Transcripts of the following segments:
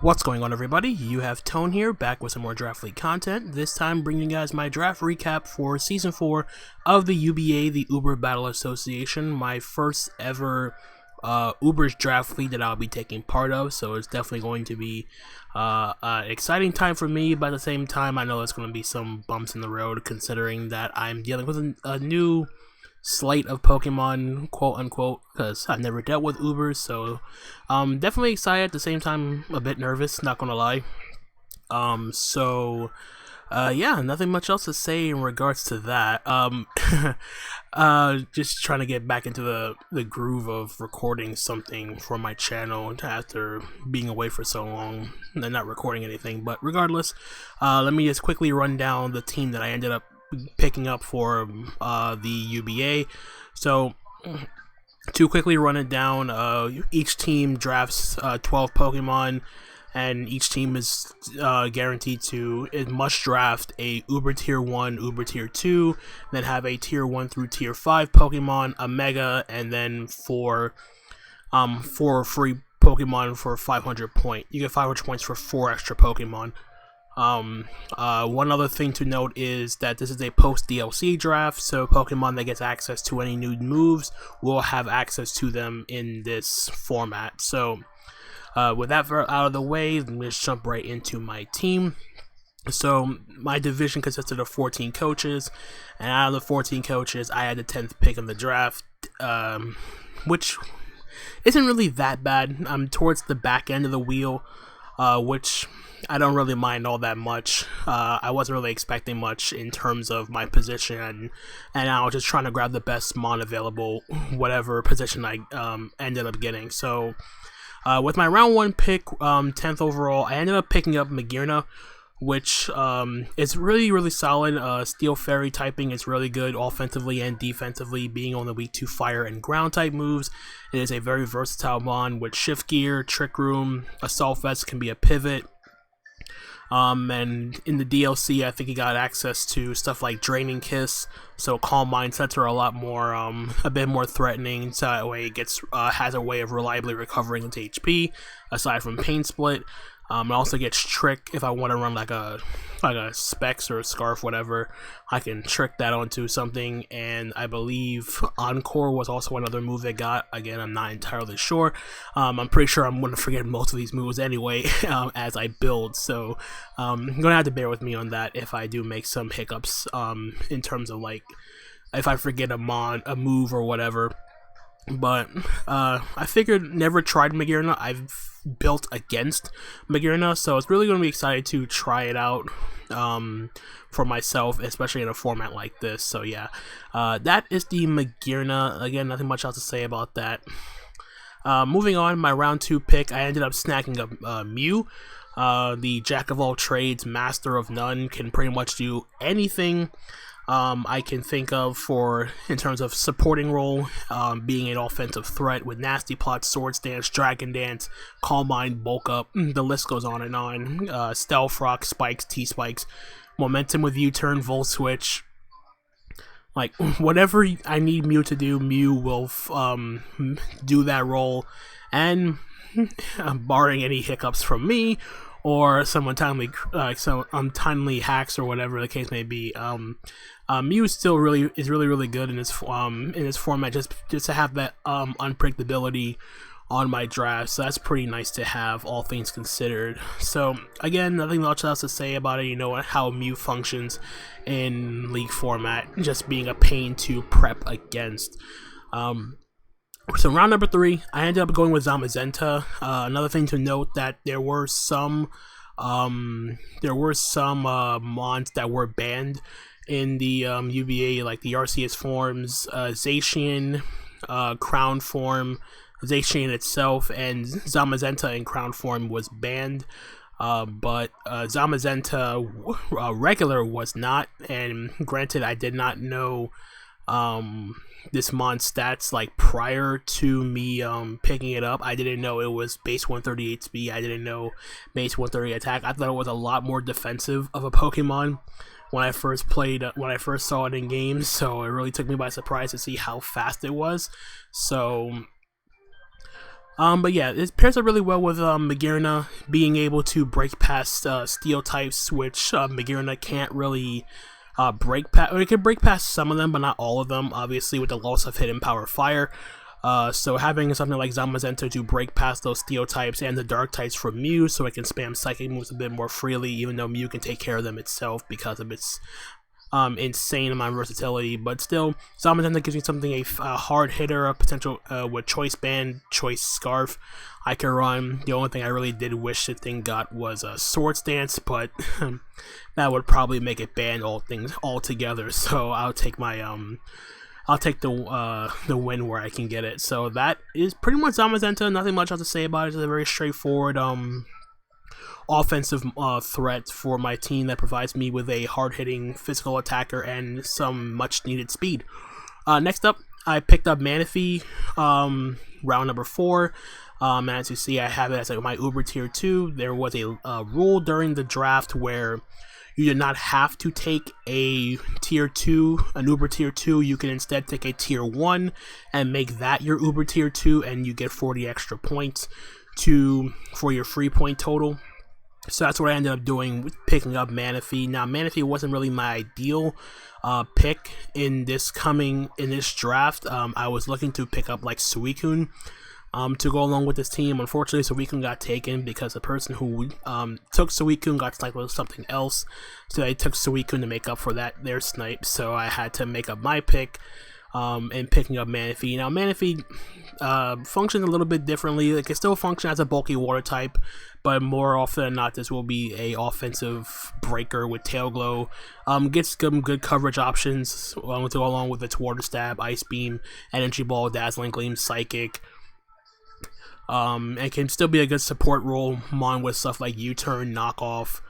What's going on, everybody? You have Tone here, back with some more Draft League content, this time bringing you guys my draft recap for Season 4 of the UBA, the Uber Battle Association, my first ever Uber's draft league that I'll be taking part of, so it's definitely going to be an exciting time for me, but at the same time, I know there's going to be some bumps in the road, considering that I'm dealing with a new slate of Pokemon, quote unquote, because I've never dealt with Ubers, so definitely excited, at the same time a bit nervous, not gonna lie. Yeah, nothing much else to say in regards to that. Just trying to get back into the groove of recording something for my channel after being away for so long and not recording anything, but regardless, let me just quickly run down the team that I ended up picking up for the UBA. So to quickly run it down, each team drafts 12 Pokemon, and each team is guaranteed to, it must draft a Uber Tier 1, Uber Tier 2, then have a Tier 1 through Tier 5 Pokemon, a Mega, and then four free Pokemon for 500 points. You get 500 points for 4 extra Pokemon. One other thing to note is that this is a post-DLC draft, so Pokemon that gets access to any new moves will have access to them in this format. So, with that out of the way, let's jump right into my team. So, my division consisted of 14 coaches, and out of the 14 coaches, I had the 10th pick in the draft, which isn't really that bad. I'm towards the back end of the wheel, which I don't really mind all that much. I wasn't really expecting much in terms of my position, and I was just trying to grab the best Mon available, whatever position I ended up getting. So, with my round 1 pick, 10th overall, I ended up picking up Magearna, which is really solid. Steel Fairy typing is really good offensively and defensively, being on the weak to fire and ground type moves. It is a very versatile Mon with Shift Gear, Trick Room, Assault Vest can be a pivot. And in the DLC, I think he got access to stuff like Draining Kiss, so Calm Mind sets are a lot more, a bit more threatening, so that way it gets, has a way of reliably recovering its HP, aside from Pain Split. It also gets Trick if I want to run like a Specs or a Scarf, whatever. I can trick that onto something, and I believe Encore was also another move they got. Again, I'm not entirely sure. I'm pretty sure I'm going to forget most of these moves anyway as I build, so you're going to have to bear with me on that if I do make some hiccups in terms of, like, if I forget a move or whatever. But I figured, never tried Magearna. I've built against Magearna, so it's really going to be excited to try it out for myself, especially in a format like this. So yeah, that is the Magearna. Again, nothing much else to say about that. Moving on, my round 2 pick, I ended up snacking up Mew. The jack of all trades, master of none, can pretty much do anything I can think of in terms of supporting role, being an offensive threat with Nasty Plot, Swords Dance, Dragon Dance, Calm Mind, Bulk Up, the list goes on and on. Stealth Rock, Spikes, T-Spikes, Momentum with U-Turn, Volt Switch. Like, whatever I need Mew to do, Mew will do that role, and barring any hiccups from me, or some untimely hacks or whatever the case may be, Mew is still really good in this format, just to have that unpredictability on my draft. So that's pretty nice to have, all things considered. So again, nothing much else to say about it. You know how Mew functions in League format, just being a pain to prep against. So round number 3, I ended up going with Zamazenta. Another thing to note, that there were some mons that were banned in the UBA, like the Arceus forms, Zacian, Crown form, Zacian itself, and Zamazenta in Crown form was banned. But Zamazenta regular was not, and granted, I did not know this mon stats like prior to me picking it up. I didn't know it was base 138 speed. I didn't know base 130 attack. I thought it was a lot more defensive of a Pokemon when I first saw it in game, so it really took me by surprise to see how fast it was. So But yeah, it pairs up really well with Magearna being able to break past steel types, which Magearna can't really break past. Or it can break past some of them, but not all of them, obviously, with the loss of hidden power fire. So having something like Zamazenta to break past those steel types and the dark types from Mew, so it can spam psychic moves a bit more freely, even though Mew can take care of them itself because of its insane amount of versatility. But still, Zamazenta gives me something, a hard hitter, a potential with Choice Band, Choice Scarf I can run. The only thing I really did wish the thing got was a Swords Dance, but that would probably make it ban all things altogether. So I'll take my I'll take the win where I can get it. So that is pretty much Zamazenta. Nothing much else to say about it. It's a very straightforward offensive threat for my team that provides me with a hard-hitting physical attacker and some much-needed speed. Next up, I picked up Manaphy, round number 4. As you see, I have it as my Uber Tier 2. There was a rule during the draft where you did not have to take a Tier 2, an Uber Tier 2. You can instead take a Tier 1 and make that your Uber Tier 2, and you get 40 extra points for your free point total. So that's what I ended up doing, with picking up Manaphy. Now, Manaphy wasn't really my ideal pick in this draft. I was looking to pick up like Suicune to go along with this team. Unfortunately, Suicune got taken because the person who took Suicune got sniped with something else. So they took Suicune to make up for their snipe. So I had to make up my pick. And picking up Manaphy. Now, Manaphy functions a little bit differently. It can still function as a bulky water type, but more often than not, this will be a offensive breaker with Tail Glow. Gets some good coverage options to go along with its Water Stab, Ice Beam, Energy Ball, Dazzling Gleam, Psychic. And can still be a good support role on with stuff like U-Turn, Knockoff,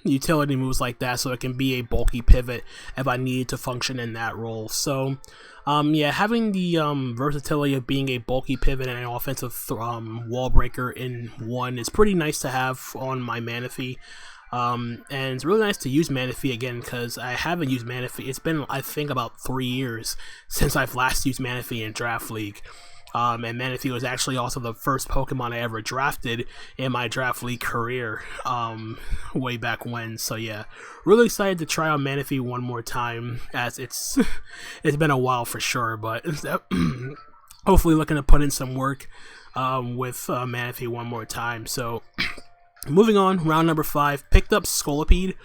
utility moves like that, so it can be a bulky pivot if I needed to function in that role. So yeah, having the versatility of being a bulky pivot and an offensive wall breaker in one is pretty nice to have on my Manaphy. And it's really nice to use Manaphy again, because I haven't used Manaphy. It's been, I think, about 3 years since I've last used Manaphy in Draft League. And Manaphy was actually also the first Pokemon I ever drafted in my Draft League career, way back when. So yeah, really excited to try out Manaphy one more time, as it's been a while for sure, but hopefully looking to put in some work with Manaphy one more time. So moving on, round number 5, picked up Scolipede.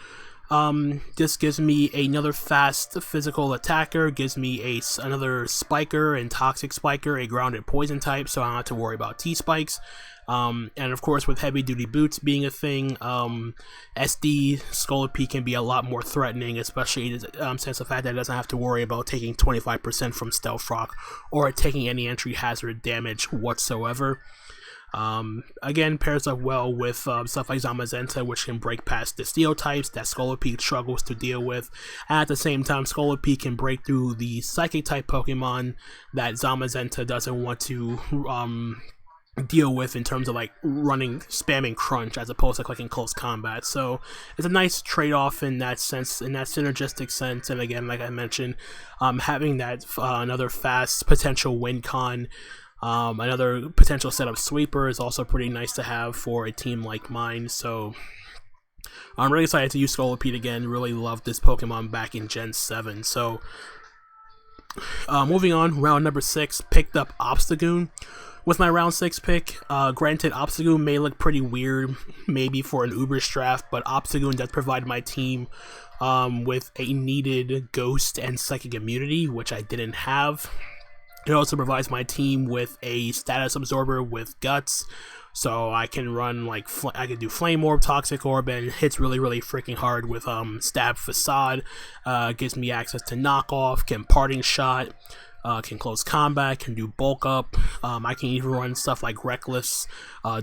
This gives me another fast physical attacker, gives me another Spiker and Toxic Spiker, a grounded poison type, so I don't have to worry about T-Spikes. And of course, with heavy duty boots being a thing, SD Scolipede can be a lot more threatening, especially since the fact that it doesn't have to worry about taking 25% from Stealth Rock or taking any entry hazard damage whatsoever. Again, pairs up well with stuff like Zamazenta, which can break past the steel types that Scolipede struggles to deal with. At the same time, Scolipede can break through the psychic type Pokemon that Zamazenta doesn't want to deal with, in terms of like spamming Crunch as opposed to clicking Close Combat. So it's a nice trade-off in that sense, in that synergistic sense. And again, like I mentioned, having that another fast potential win con, another potential setup sweeper is also pretty nice to have for a team like mine. So I'm really excited to use Scolipede again. Really loved this Pokemon back in Gen 7. So moving on, round number 6, picked up Obstagoon. With my round 6 pick, granted, Obstagoon may look pretty weird maybe for an Uber draft, but Obstagoon does provide my team with a needed Ghost and Psychic immunity, which I didn't have. It also provides my team with a status absorber with Guts, so I can run like I can do Flame Orb, Toxic Orb, and hits really freaking hard with Stab Facade. Gives me access to Knockoff, can Parting Shot, can Close Combat, can do Bulk Up. I can even run stuff like Reckless,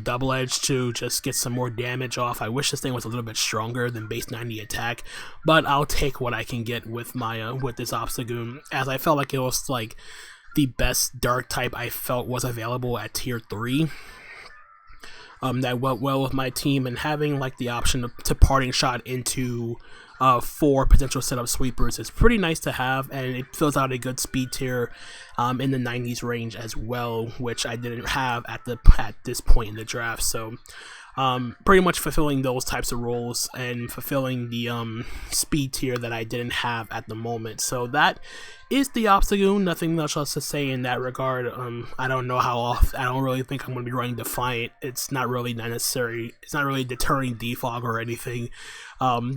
Double Edge to just get some more damage off. I wish this thing was a little bit stronger than base 90 attack, but I'll take what I can get with my with this Obstagoon, as I felt like it was like the best dark type I felt was available at tier 3. that went well with my team, and having like the option to parting shot into 4 potential setup sweepers is pretty nice to have, and it fills out a good speed tier in the 90s range as well, which I didn't have at this point in the draft. So pretty much fulfilling those types of roles and fulfilling the speed tier that I didn't have at the moment. So that is the Obstagoon. Nothing much else to say in that regard. I don't know how often. I don't really think I'm going to be running Defiant. It's not really necessary. It's not really deterring defog or anything,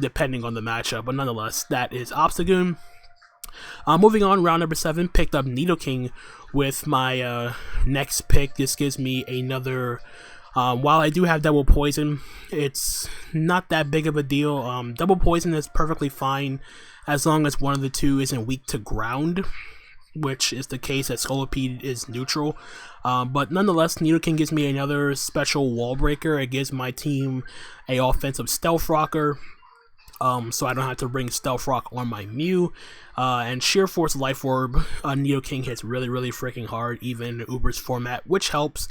depending on the matchup. But nonetheless, that is Obstagoon. Moving on, round number 7, picked up Nidoking with my next pick. This gives me another. While I do have double poison, it's not that big of a deal. Double poison is perfectly fine as long as one of the two isn't weak to ground, which is the case that Scolipede is neutral. But nonetheless, Nidoking gives me another special wall breaker. It gives my team a offensive Stealth Rocker, so I don't have to bring Stealth Rock on my Mew. And Sheer Force Life Orb, Nidoking hits really freaking hard, even in Uber's format, which helps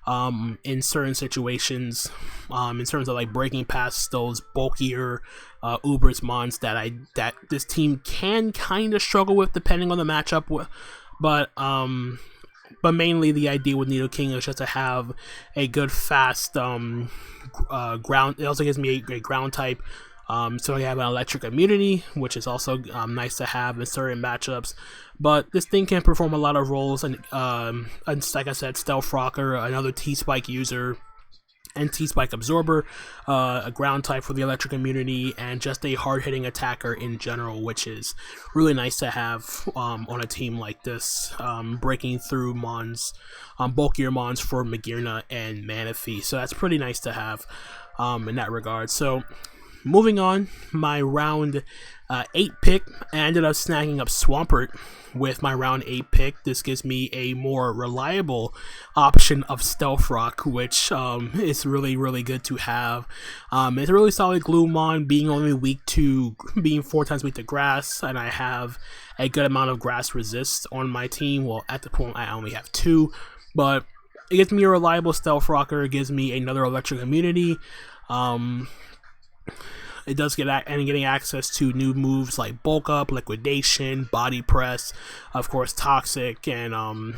in certain situations, in terms of like breaking past those bulkier Uber's mons that this team can kind of struggle with depending on the matchup. But mainly the idea with Nidoking is just to have a good fast ground. It also gives me a ground type. So I have an electric immunity, which is also nice to have in certain matchups. But this thing can perform a lot of roles, and like I said, Stealth Rocker, another T-Spike user, and T-Spike Absorber, a ground type for the electric immunity, and just a hard-hitting attacker in general, which is really nice to have on a team like this, breaking through mons, bulkier mons for Magearna and Manaphy. So that's pretty nice to have in that regard. So moving on, my round 8 pick, I ended up snagging up Swampert with my round 8 pick. This gives me a more reliable option of Stealth Rock, which is really good to have. It's a really solid Gloomon, being 4 times weak to grass, and I have a good amount of grass resist on my team. Well, at the point I only have 2, but it gives me a reliable Stealth Rocker. It gives me another electric immunity. It does getting access to new moves like Bulk Up, Liquidation, Body Press, of course Toxic, and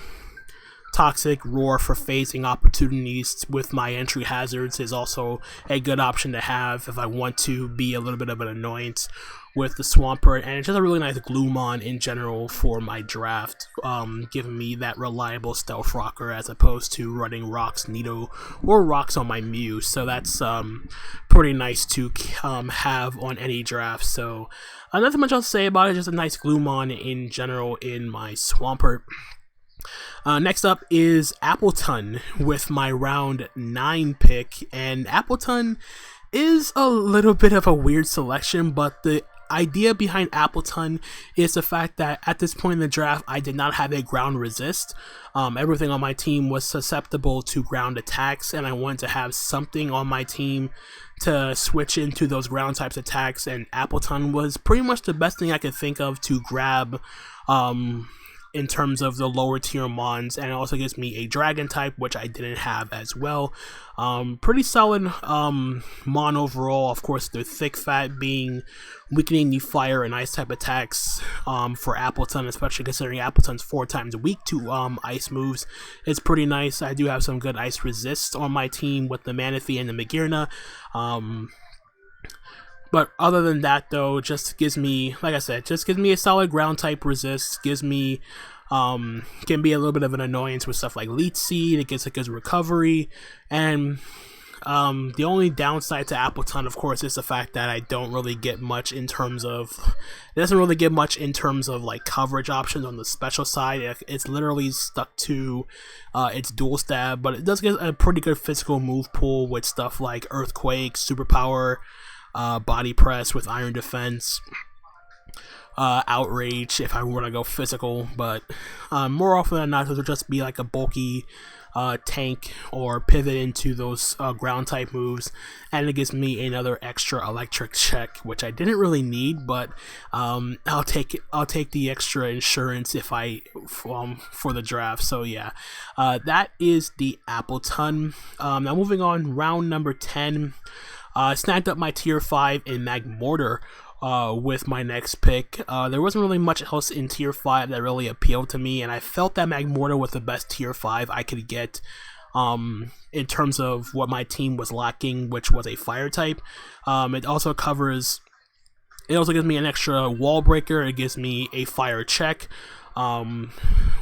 Toxic Roar for phasing opportunities with my entry hazards is also a good option to have if I want to be a little bit of an annoyance with the Swampert, and it's just a really nice Gloomon in general for my draft, giving me that reliable Stealth Rocker as opposed to running Rocks, Nido, or Rocks on my Mew. So that's pretty nice to have on any draft. So nothing much else to say about it, just a nice Gloomon in general in my Swampert. Next up is Appleton with my round 9 pick, and Appleton is a little bit of a weird selection, but the idea behind Appleton is the fact that at this point in the draft I did not have a ground resist. Everything on my team was susceptible to ground attacks, and I wanted to have something on my team to switch into those ground types attacks, and Appleton was pretty much the best thing I could think of to grab in terms of the lower tier mons, and it also gives me a dragon type, which I didn't have as well. Pretty solid mon overall. Of course, the thick fat being weakening the fire and ice type attacks for Appleton, especially considering Appleton's 4 times weak to ice moves. It's pretty nice. I do have some good ice resist on my team with the Manaphy and the Magearna. But other than that, though, just gives me, like I said, just gives me a solid ground type resist. Gives me, can be a little bit of an annoyance with stuff like Leech Seed. It gets a good recovery, and the only downside to Appleton, of course, is the fact that I don't really get much in terms of, it doesn't really get much in terms of like coverage options on the special side. It's literally stuck to its dual stab, but it does get a pretty good physical move pool with stuff like Earthquake, Superpower, Body Press with Iron Defense, Outrage if I want to go physical, but more often than not, it'll just be like a bulky tank or pivot into those ground type moves, and it gives me another extra electric check, which I didn't really need, but I'll take the extra insurance if for the draft. So yeah, that is the Appleton. Now moving on, round number 10. Snagged up my tier 5 in Magmortar with my next pick. There wasn't really much else in tier 5 that really appealed to me, and I felt that Magmortar was the best tier 5 I could get in terms of what my team was lacking, which was a fire type. It also gives me an extra wall breaker. It gives me a fire check,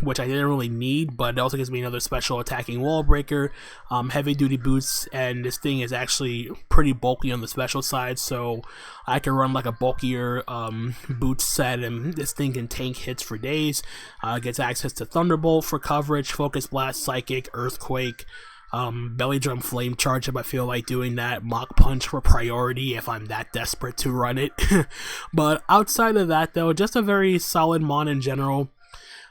which I didn't really need, but it also gives me another special attacking wall breaker, heavy duty boots, and this thing is actually pretty bulky on the special side, so I can run like a bulkier boot set, and this thing can tank hits for days. Gets access to Thunderbolt for coverage, Focus Blast, Psychic, Earthquake, Belly Drum Flame Charge if I feel like doing that, Mach Punch for priority if I'm that desperate to run it. But outside of that though, just a very solid mon in general.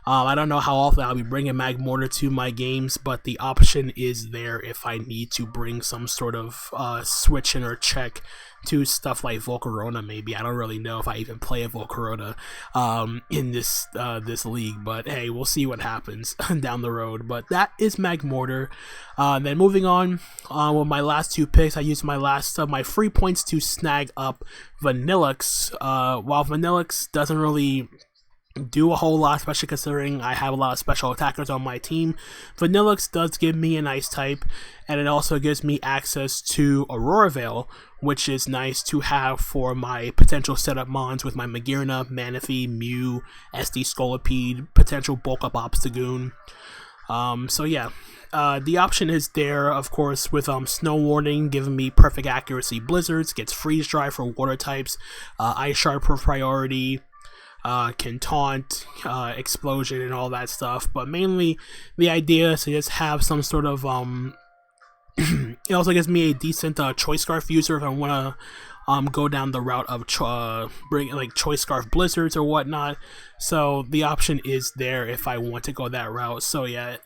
I don't know how often I'll be bringing Magmortar to my games, but the option is there if I need to bring some sort of switch in or check to stuff like Volcarona. Maybe I don't really know if I even play a Volcarona in this league, but hey, we'll see what happens down the road. But that is Magmortar. Then moving on with my last two picks, I used my free points to snag up Vanillix. While Vanillix doesn't really do a whole lot, especially considering I have a lot of special attackers on my team, Vanillix does give me an ice type, and it also gives me access to Aurora Veil, which is nice to have for my potential setup mons with my Magearna, Manaphy, Mew, SD Scolipede, potential bulk up Obstagoon. So yeah, the option is there, of course, with Snow Warning giving me perfect accuracy Blizzards, gets Freeze Dry for water types, Ice Shard for priority, can taunt, explosion, and all that stuff. But mainly the idea is to just have some sort of it also gives me a decent Choice Scarf user if I want to go down the route of bring like Choice Scarf Blizzards or whatnot. So the option is there if I want to go that route. So yeah,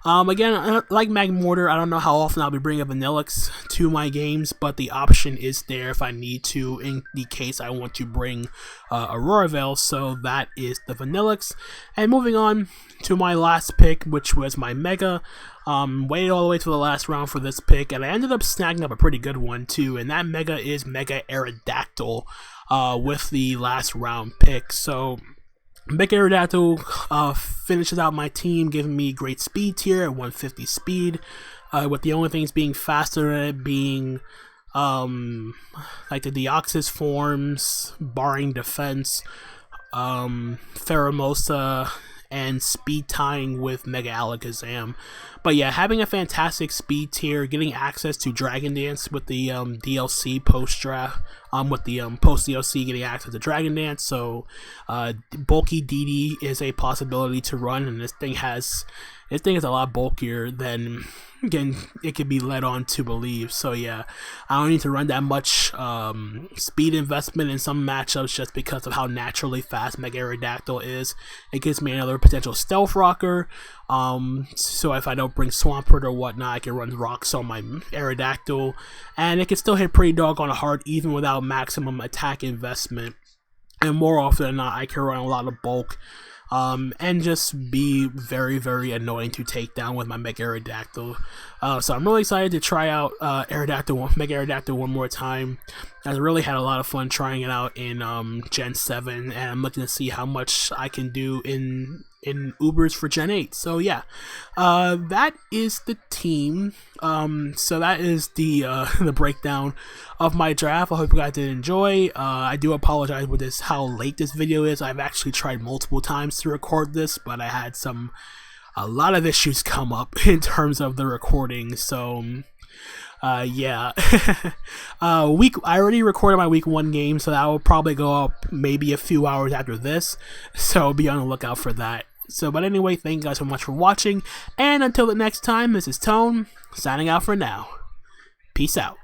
again, like Magmortar, I don't know how often I'll be bringing Vanillix to my games, but the option is there if I need to, in the case I want to bring Aurora Veil. So that is the Vanillix. And moving on to my last pick, which was my Mega. Waited all the way to the last round for this pick, and I ended up snagging up a pretty good one too, and that Mega is Mega Aerodactyl with the last round pick. So Mega Aerodactyl finishes out my team, giving me great speed tier at 150 speed, with the only things being faster than it being like the Deoxys forms, barring defense, Pheromosa, and speed tying with Mega Alakazam. But yeah, having a fantastic speed tier, getting access to Dragon Dance with the DLC post draft, with the post DLC getting access to Dragon Dance. So bulky DD is a possibility to run, and this thing is a lot bulkier than it could be led on to believe. So yeah, I don't need to run that much speed investment in some matchups just because of how naturally fast Mega Aerodactyl is. It gives me another potential stealth rocker. So if I don't bring Swampert or whatnot, I can run rocks on my Aerodactyl, and it can still hit pretty doggone hard even without maximum attack investment. And more often than not, I can run a lot of bulk. And just be very, very annoying to take down with my Mega Aerodactyl. So I'm really excited to try out Mega Aerodactyl one more time. I really had a lot of fun trying it out in Gen 7, and I'm looking to see how much I can do in Ubers for Gen 8. So yeah, that is the team. So that is the breakdown of my draft. I hope you guys did enjoy. I do apologize with how late this video is. I've actually tried multiple times to record this, but I had a lot of issues come up in terms of the recording. So yeah. I already recorded my week 1 game, so that will probably go up maybe a few hours after this, so be on the lookout for that. So, but anyway, thank you guys so much for watching, and until the next time, this is Tone, signing out for now. Peace out.